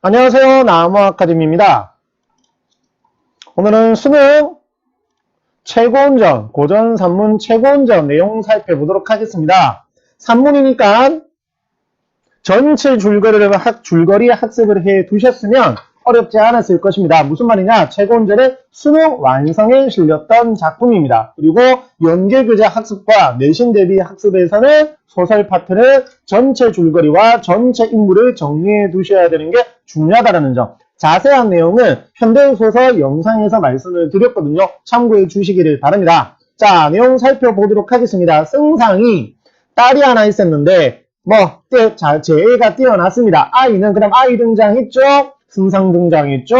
안녕하세요. 나무 아카데미입니다. 오늘은 수능 최고운전, 고전 산문 최고운전 내용 살펴보도록 하겠습니다. 산문이니까 전체 줄거리 학습을 해 두셨으면 어렵지 않았을 것입니다. 무슨 말이냐? 최고운전은 수능 완성에 실렸던 작품입니다. 그리고 연계교재 학습과 내신 대비 학습에서는 소설 파트는 전체 줄거리와 전체 인물을 정리해 두셔야 되는 게 중요하다는 점. 자세한 내용은 현대소설 영상에서 말씀을 드렸거든요. 참고해 주시기를 바랍니다. 자, 내용 살펴보도록 하겠습니다. 승상이 딸이 하나 있었는데 제 애가 뛰어났습니다. 아이는 그럼 아이 등장했죠? 승상 등장했죠?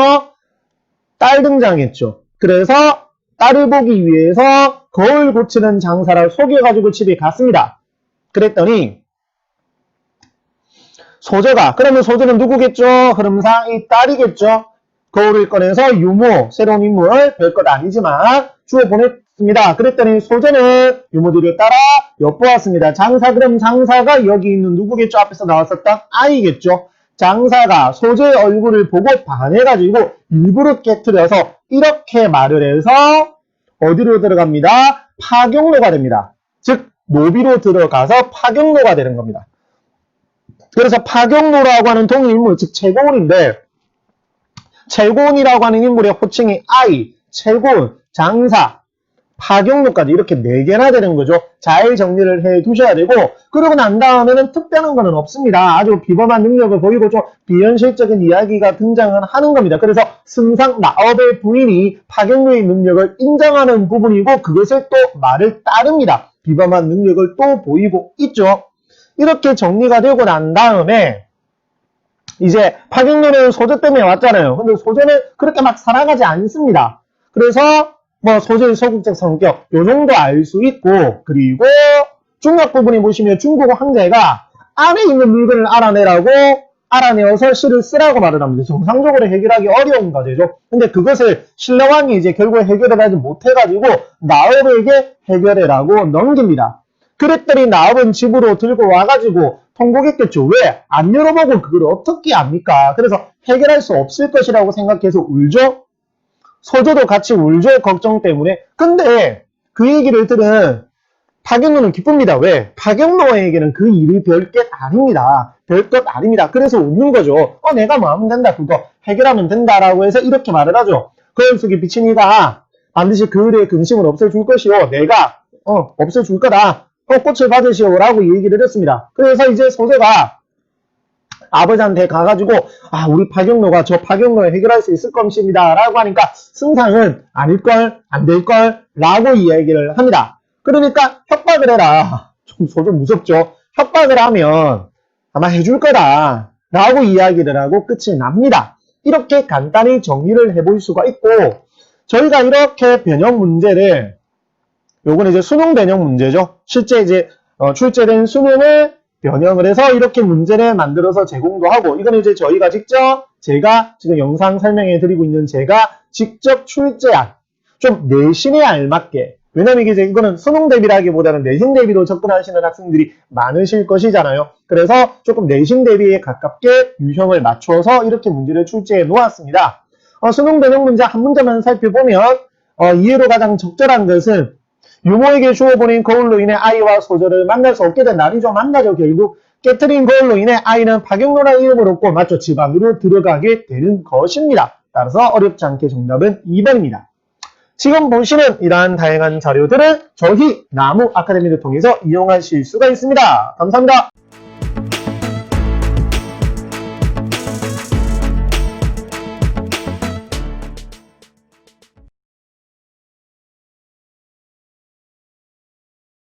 딸 등장했죠? 그래서 딸을 보기 위해서 거울 고치는 장사를 속여가지고 집에 갔습니다. 그랬더니 소재가, 그러면 소재는 누구겠죠? 흐름상 이 딸이겠죠? 거울을 꺼내서 유모, 새로운 인물, 별것 아니지만 주워 보냈습니다. 그랬더니 소재는 유모들을 따라 엿보았습니다. 장사, 그럼 장사가 여기 있는 누구겠죠? 앞에서 나왔었던 아이겠죠? 장사가 소재의 얼굴을 보고 반해가지고 일부러 깨트려서 이렇게 말을 해서 어디로 들어갑니다? 파경로가 됩니다. 즉 노비로 들어가서 파경로가 되는 겁니다. 그래서 파경로라고 하는 동일인물, 즉 최고운인데 최고운이라고 하는 인물의 호칭이 아이, 최고운, 장사, 파경로까지 이렇게 4개나 되는 거죠. 잘 정리를 해 두셔야 되고, 그러고 난 다음에는 특별한 거는 없습니다. 아주 비범한 능력을 보이고 좀 비현실적인 이야기가 등장을 하는 겁니다. 그래서 승상 나업의 부인이 파경로의 능력을 인정하는 부분이고 그것을 또 말을 따릅니다. 비범한 능력을 또 보이고 있죠. 이렇게 정리가 되고 난 다음에 이제 파경로는 소재 때문에 왔잖아요. 근데 소재는 그렇게 막 살아가지 않습니다. 그래서 소재의 소극적 성격 요 정도 알 수 있고, 그리고 중요한 부분이 보시면 중국어 황제가 안에 있는 물건을 알아내어서 시를 쓰라고 말을 합니다. 정상적으로 해결하기 어려운 과제죠. 근데 그것을 신라왕이 이제 결국에 해결을 하지 못해가지고 나업에게 해결해라고 넘깁니다. 그랬더니 나업은 집으로 들고 와가지고 통곡했겠죠. 왜? 안 열어보고 그걸 어떻게 압니까? 그래서 해결할 수 없을 것이라고 생각해서 울죠. 소재도 같이 울죠. 걱정 때문에. 근데 그 얘기를 들은 파경로는 기쁩니다. 왜? 파경로에게는 그 일이 별것 아닙니다. 별것 아닙니다. 그래서 웃는 거죠. 내가 뭐 하면 된다. 그거 해결하면 된다라고 해서 이렇게 말을 하죠. 거울 속에 비친 이가 반드시 그 일의 근심을 없애줄 것이요. 내가 없애줄 거다. 꽃을 받으시오라고 얘기를 했습니다. 그래서 이제 소재가 아버지한테 가가지고 우리 파경로가 저 파경로에 해결할 수 있을 것입니다 라고 하니까 승상은 아닐걸, 안될걸 라고 이야기를 합니다. 그러니까 협박을 해라. 좀 소재 무섭죠. 협박을 하면 아마 해줄 거다 라고 이야기를 하고 끝이 납니다. 이렇게 간단히 정리를 해볼 수가 있고, 저희가 이렇게 변형 문제를, 요건 이제 수능 변형 문제죠. 실제 이제 출제된 수능을 변형을 해서 이렇게 문제를 만들어서 제공도 하고, 이건 이제 제가 지금 영상 설명해 드리고 있는 제가 직접 출제한 좀 내신에 알맞게, 왜냐면 이거는 수능 대비라기보다는 내신 대비로 접근하시는 학생들이 많으실 것이잖아요. 그래서 조금 내신 대비에 가깝게 유형을 맞춰서 이렇게 문제를 출제해 놓았습니다. 수능 변형 문제 한 문제만 살펴보면 이해로 가장 적절한 것은 유모에게 주어보낸 거울로 인해 아이와 소재를 만날 수 없게 된 날이죠. 만나죠. 결국 깨트린 거울로 인해 아이는 파경로라는 이름을 얻고 맞죠. 집 안으로 들어가게 되는 것입니다. 따라서 어렵지 않게 정답은 2번입니다. 지금 보시는 이러한 다양한 자료들은 저희 나무 아카데미를 통해서 이용하실 수가 있습니다. 감사합니다.